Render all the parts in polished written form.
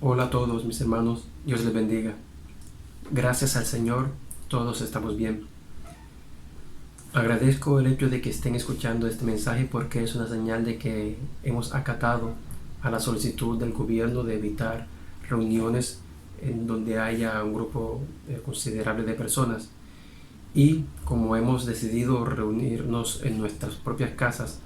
Hola a todos mis hermanos, Dios les bendiga. Gracias al Señor, todos estamos bien. Agradezco el hecho de que estén escuchando este mensaje porque es una señal de que hemos acatado a la solicitud del gobierno de evitar reuniones en donde haya un grupo considerable de personas. Y como hemos decidido reunirnos en nuestras propias casas,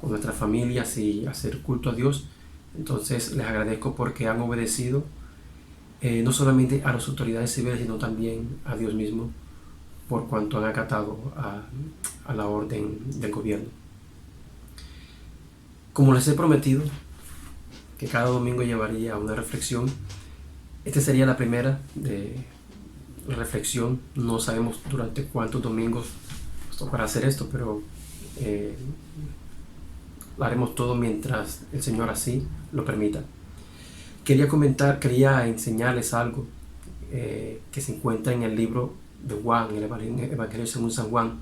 con nuestras familias y hacer culto a Dios, entonces les agradezco porque han obedecido no solamente a las autoridades civiles, sino también a Dios mismo, por cuanto han acatado a la orden del gobierno. Como les he prometido que cada domingo llevaría una reflexión, esta sería la primera de la reflexión. No sabemos durante cuántos domingos nos tocará hacer esto, pero lo haremos todo mientras el Señor así lo permita. Quería enseñarles algo que se encuentra en el libro de Juan, el Evangelio según San Juan.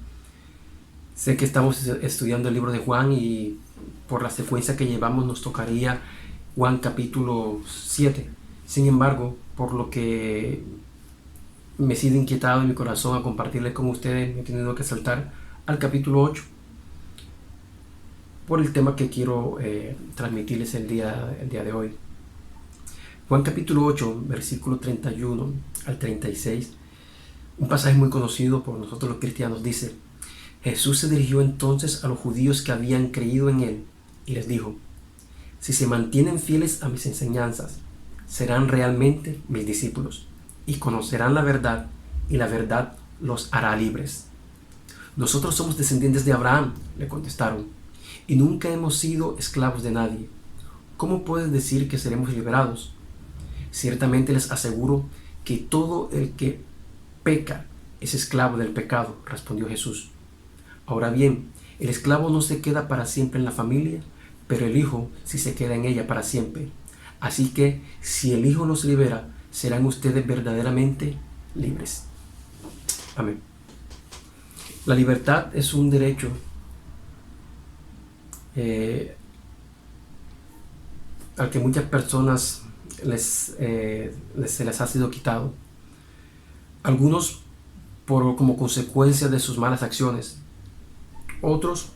Sé que estamos estudiando el libro de Juan y por la secuencia que llevamos nos tocaría Juan capítulo 7. Sin embargo, por lo que me he sido inquietado en mi corazón a compartirles con ustedes, me he tenido que saltar al capítulo 8 por el tema que quiero transmitirles el día de hoy. Juan capítulo 8, versículo 31 al 36, un pasaje muy conocido por nosotros los cristianos, dice: Jesús se dirigió entonces a los judíos que habían creído en él y les dijo: si se mantienen fieles a mis enseñanzas, serán realmente mis discípulos y conocerán la verdad, y la verdad los hará libres. Nosotros somos descendientes de Abraham, le contestaron, y nunca hemos sido esclavos de nadie. ¿Cómo puedes decir que seremos liberados? Ciertamente les aseguro que todo el que peca es esclavo del pecado, respondió Jesús. Ahora bien, el esclavo no se queda para siempre en la familia, pero el hijo sí se queda en ella para siempre. Así que, si el Hijo los libera, serán ustedes verdaderamente libres. Amén. La libertad es un derecho al que muchas personas se les ha sido quitado. Algunos como consecuencia de sus malas acciones, otros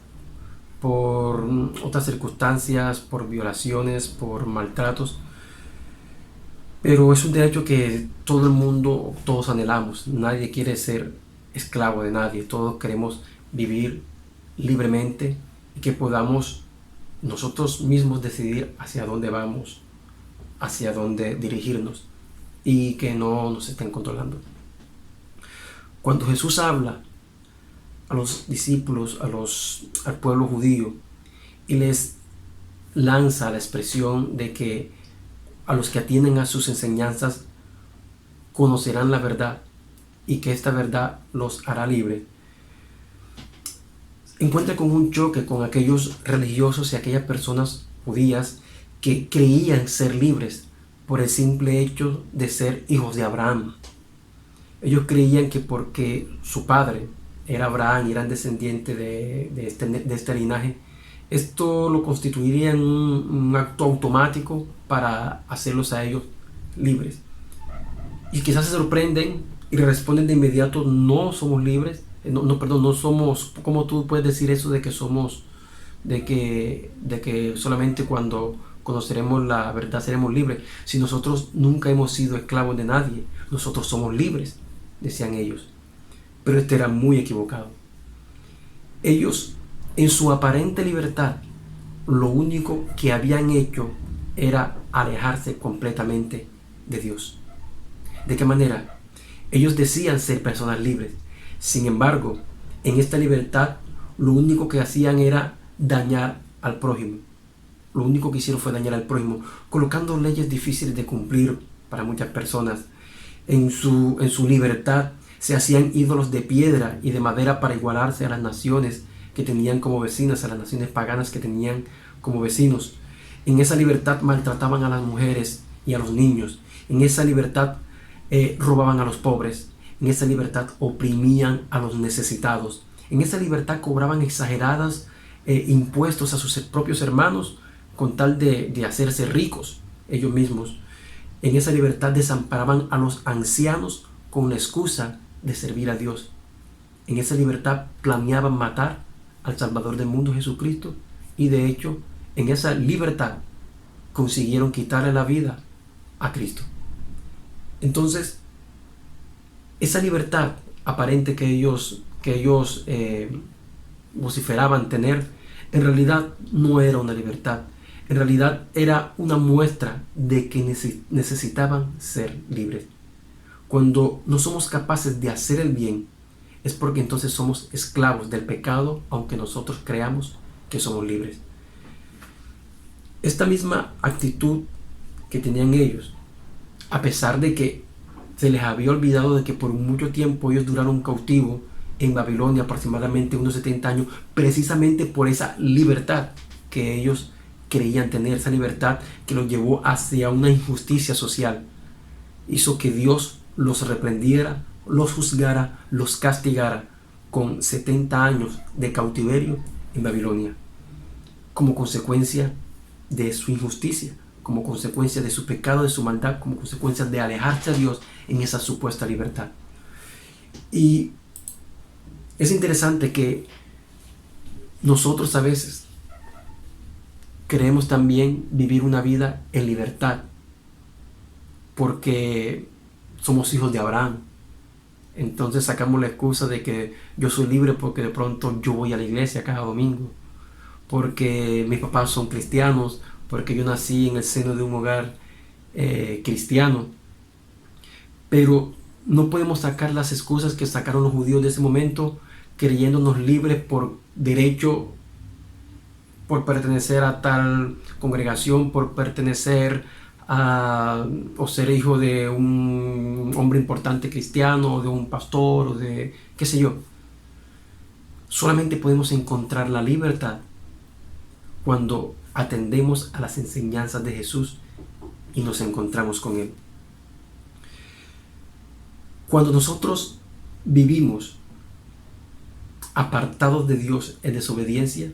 por otras circunstancias, por violaciones, por maltratos. Pero es un derecho que todo el mundo, todos anhelamos. Nadie quiere ser esclavo de nadie. Todos queremos vivir libremente y que podamos nosotros mismos decidir hacia dónde vamos, hacia dónde dirigirnos, y que no nos estén controlando. Cuando Jesús habla a los discípulos, al pueblo judío, y les lanza la expresión de que a los que atienden a sus enseñanzas conocerán la verdad y que esta verdad los hará libres, encuentra con un choque con aquellos religiosos y aquellas personas judías que creían ser libres por el simple hecho de ser hijos de Abraham. Ellos creían que porque su padre era Abraham y eran descendientes de este linaje, esto lo constituiría en un acto automático para hacerlos a ellos libres. Y quizás se sorprenden y responden de inmediato: no somos libres. No somos. ¿Cómo tú puedes decir eso de que somos, de que solamente cuando conoceremos la verdad seremos libres? Si nosotros nunca hemos sido esclavos de nadie, nosotros somos libres, decían ellos. Pero este era muy equivocado. Ellos, en su aparente libertad, lo único que habían hecho era alejarse completamente de Dios. ¿De qué manera? Ellos decían ser personas libres. Sin embargo, en esta libertad, lo único que hacían era dañar al prójimo. Lo único que hicieron fue dañar al prójimo, colocando leyes difíciles de cumplir para muchas personas. En su libertad se hacían ídolos de piedra y de madera para igualarse a las naciones que tenían como vecinas, a las naciones paganas que tenían como vecinos. En esa libertad maltrataban a las mujeres y a los niños. En esa libertad robaban a los pobres. En esa libertad oprimían a los necesitados. En esa libertad cobraban exageradas impuestos a sus propios hermanos con tal de hacerse ricos ellos mismos. En esa libertad desamparaban a los ancianos con la excusa de servir a Dios. En esa libertad planeaban matar al Salvador del mundo, Jesucristo, y de hecho, en esa libertad consiguieron quitarle la vida a Cristo. Entonces, esa libertad aparente que ellos vociferaban tener, en realidad no era una libertad. En realidad era una muestra de que necesitaban ser libres. Cuando no somos capaces de hacer el bien, es porque entonces somos esclavos del pecado, aunque nosotros creamos que somos libres. Esta misma actitud que tenían ellos, a pesar de que se les había olvidado de que por mucho tiempo ellos duraron cautivos en Babilonia, aproximadamente unos 70 años, precisamente por esa libertad que ellos creían tener, esa libertad que los llevó hacia una injusticia social, hizo que Dios los reprendiera, los juzgara, los castigara con 70 años de cautiverio en Babilonia, como consecuencia de su injusticia, como consecuencia de su pecado, de su maldad, como consecuencia de alejarse a Dios en esa supuesta libertad. Y es interesante que nosotros a veces queremos también vivir una vida en libertad porque somos hijos de Abraham. Entonces sacamos la excusa de que yo soy libre porque de pronto yo voy a la iglesia cada domingo, porque mis papás son cristianos, porque yo nací en el seno de un hogar cristiano. Pero no podemos sacar las excusas que sacaron los judíos de ese momento, creyéndonos libres por derecho, por pertenecer a tal congregación, por pertenecer o ser hijo de un hombre importante cristiano, o de un pastor, o de qué sé yo. Solamente podemos encontrar la libertad cuando atendemos a las enseñanzas de Jesús y nos encontramos con Él. Cuando nosotros vivimos apartados de Dios en desobediencia,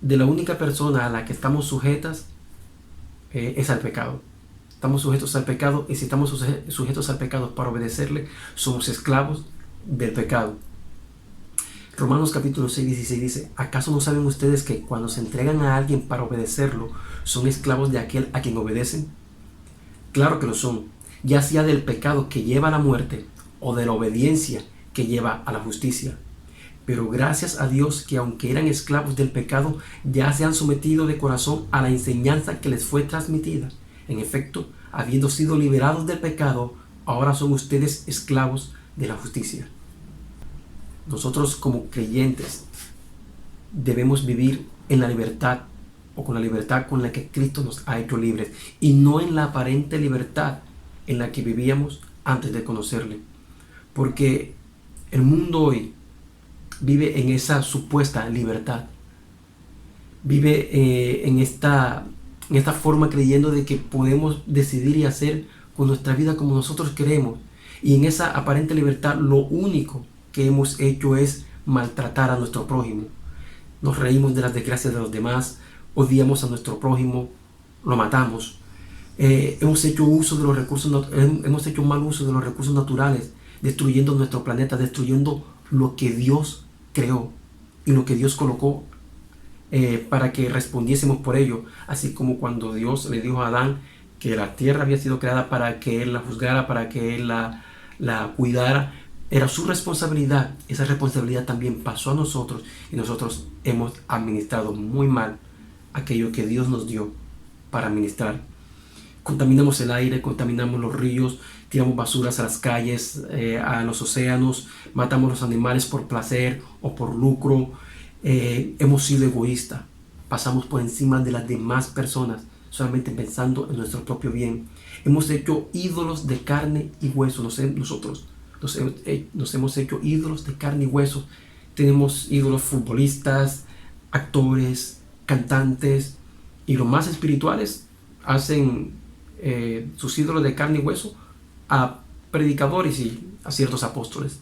de la única persona a la que estamos sujetas es al pecado. Estamos sujetos al pecado, y si estamos sujetos al pecado para obedecerle, somos esclavos del pecado. Romanos capítulo 6, 16 dice: ¿acaso no saben ustedes que cuando se entregan a alguien para obedecerlo, son esclavos de aquel a quien obedecen? Claro que lo son, ya sea del pecado que lleva a la muerte o de la obediencia que lleva a la justicia. Pero gracias a Dios que aunque eran esclavos del pecado, ya se han sometido de corazón a la enseñanza que les fue transmitida. En efecto, habiendo sido liberados del pecado, ahora son ustedes esclavos de la justicia. Nosotros como creyentes debemos vivir en la libertad, o con la libertad con la que Cristo nos ha hecho libres, y no en la aparente libertad en la que vivíamos antes de conocerle. Porque el mundo hoy vive en esa supuesta libertad, vive en esta forma, creyendo de que podemos decidir y hacer con nuestra vida como nosotros queremos, y en esa aparente libertad lo único que hemos hecho es maltratar a nuestro prójimo. Nos reímos de las desgracias de los demás, odiamos a nuestro prójimo, lo matamos. Hemos hecho mal uso de los recursos naturales, destruyendo nuestro planeta, destruyendo lo que Dios creó y lo que Dios colocó para que respondiésemos por ello. Así como cuando Dios le dijo a Adán que la tierra había sido creada para que él la juzgara, para que él la cuidara, era su responsabilidad. Esa responsabilidad también pasó a nosotros, y nosotros hemos administrado muy mal aquello que Dios nos dio para administrar. Contaminamos el aire, contaminamos los ríos, tiramos basuras a las calles, a los océanos, matamos los animales por placer o por lucro. Hemos sido egoístas, pasamos por encima de las demás personas, solamente pensando en nuestro propio bien. Hemos hecho ídolos de carne y hueso. Nosotros nos hemos hecho ídolos de carne y hueso. Tenemos ídolos futbolistas, actores, cantantes, y los más espirituales hacen sus ídolos de carne y hueso a predicadores y a ciertos apóstoles.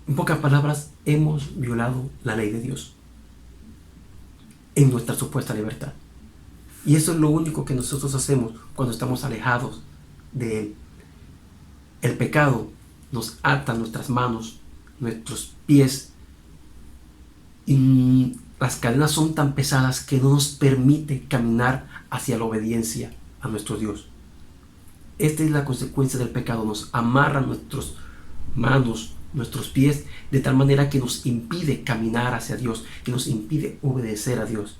En pocas palabras, hemos violado la ley de Dios en nuestra supuesta libertad. Y eso es lo único que nosotros hacemos cuando estamos alejados de Él. El pecado nos ata nuestras manos, nuestros pies, y las cadenas son tan pesadas que no nos permite caminar hacia la obediencia a nuestro Dios. Esta es la consecuencia del pecado. Nos amarra nuestras manos, nuestros pies, de tal manera que nos impide caminar hacia Dios, que nos impide obedecer a Dios.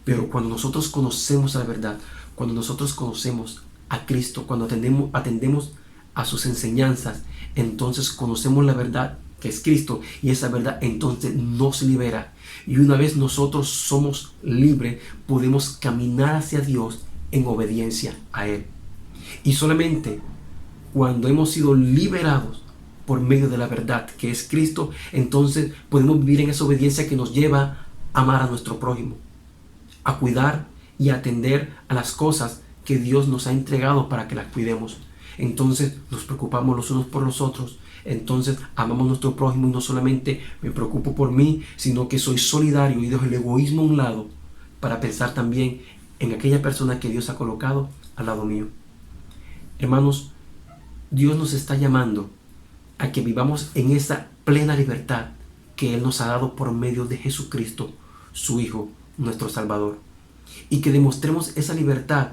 Pero cuando nosotros conocemos la verdad, cuando nosotros conocemos a Cristo, cuando atendemos a sus enseñanzas, entonces conocemos la verdad que es Cristo, y esa verdad entonces nos libera. Y una vez nosotros somos libres, podemos caminar hacia Dios en obediencia a Él. Y solamente cuando hemos sido liberados por medio de la verdad que es Cristo, entonces podemos vivir en esa obediencia que nos lleva a amar a nuestro prójimo, a cuidar y atender a las cosas que Dios nos ha entregado para que las cuidemos. Entonces nos preocupamos los unos por los otros. Entonces amamos a nuestro prójimo, y no solamente me preocupo por mí, sino que soy solidario y dejo el egoísmo a un lado para pensar también en aquella persona que Dios ha colocado al lado mío. Hermanos, Dios nos está llamando a que vivamos en esa plena libertad que Él nos ha dado por medio de Jesucristo, su Hijo, nuestro Salvador. Y que demostremos esa libertad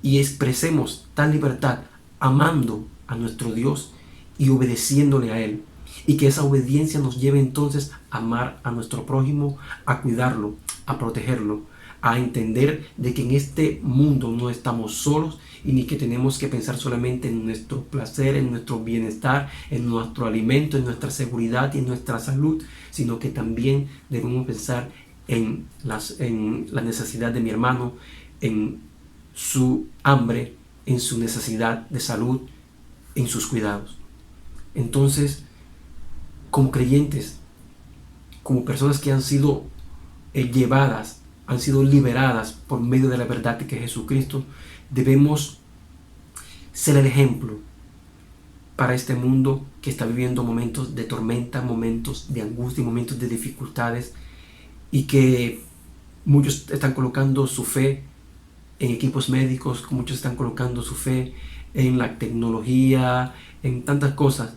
y expresemos tal libertad amando a nuestro Dios y obedeciéndole a Él. Y que esa obediencia nos lleve entonces a amar a nuestro prójimo, a cuidarlo, a protegerlo, a entender de que en este mundo no estamos solos y ni que tenemos que pensar solamente en nuestro placer, en nuestro bienestar, en nuestro alimento, en nuestra seguridad y en nuestra salud, sino que también debemos pensar en la necesidad de mi hermano, en su hambre, en su necesidad de salud, en sus cuidados. Entonces, como creyentes, como personas que han sido llevadas, han sido liberadas por medio de la verdad de que Jesucristo, debemos ser el ejemplo para este mundo que está viviendo momentos de tormenta, momentos de angustia, momentos de dificultades, y que muchos están colocando su fe en equipos médicos, muchos están colocando su fe en la tecnología, en tantas cosas,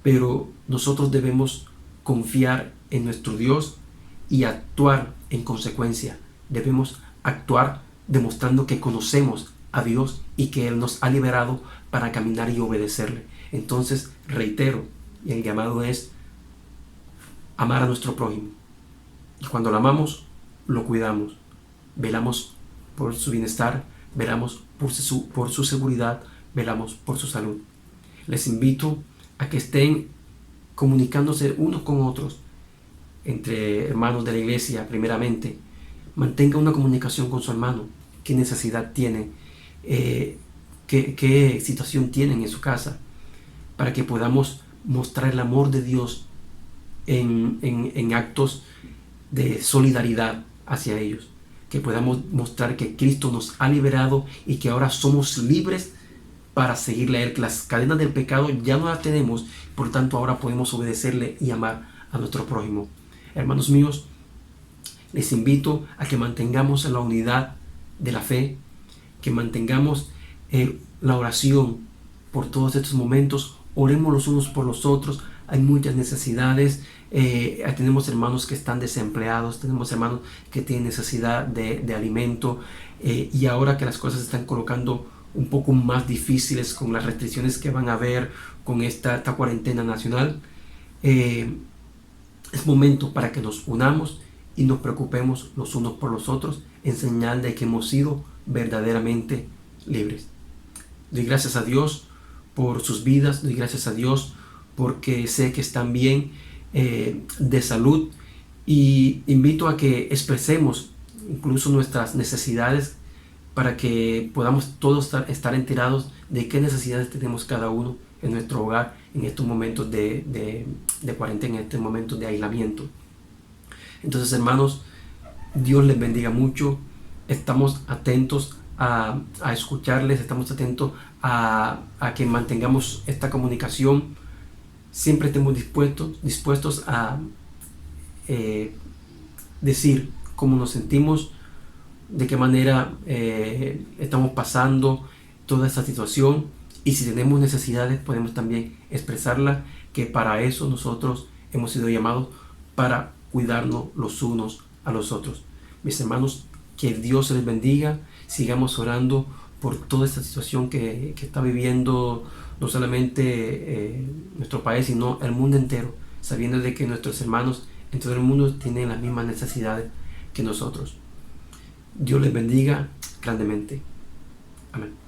pero nosotros debemos confiar en nuestro Dios y actuar en consecuencia. Debemos actuar demostrando que conocemos a Dios y que Él nos ha liberado para caminar y obedecerle. Entonces, reitero, y el llamado es amar a nuestro prójimo. Y cuando lo amamos, lo cuidamos. Velamos por su bienestar, velamos por su seguridad, velamos por su salud. Les invito a que estén comunicándose unos con otros, entre hermanos de la iglesia primeramente. Mantenga una comunicación con su hermano. ¿Qué necesidad tiene? ¿Qué situación tienen en su casa? Para que podamos mostrar el amor de Dios en actos de solidaridad hacia ellos. Que podamos mostrar que Cristo nos ha liberado y que ahora somos libres para seguirle a Él, que las cadenas del pecado ya no las tenemos, por tanto ahora podemos obedecerle y amar a nuestro prójimo. Hermanos míos, les invito a que mantengamos la unidad de la fe, que mantengamos la oración por todos estos momentos. Oremos los unos por los otros. Hay muchas necesidades. Tenemos hermanos que están desempleados, tenemos hermanos que tienen necesidad de alimento, y ahora que las cosas se están colocando un poco más difíciles con las restricciones que van a haber con esta cuarentena nacional, es momento para que nos unamos y nos preocupemos los unos por los otros en señal de que hemos sido verdaderamente libres. Doy gracias a Dios por sus vidas, doy gracias a Dios porque sé que están bien de salud, y invito a que expresemos incluso nuestras necesidades para que podamos todos estar enterados de qué necesidades tenemos cada uno en nuestro hogar en estos momentos de cuarentena, en estos momentos de aislamiento. Entonces, hermanos, Dios les bendiga mucho. Estamos atentos a escucharles, estamos atentos a que mantengamos esta comunicación. Siempre estemos dispuestos a decir cómo nos sentimos, de qué manera estamos pasando toda esta situación, y si tenemos necesidades podemos también expresarlas, que para eso nosotros hemos sido llamados, para cuidarnos los unos a los otros. Mis hermanos, que Dios les bendiga. Sigamos orando por toda esta situación que está viviendo no solamente nuestro país, sino el mundo entero, sabiendo de que nuestros hermanos en todo el mundo tienen las mismas necesidades que nosotros. Dios les bendiga grandemente. Amén.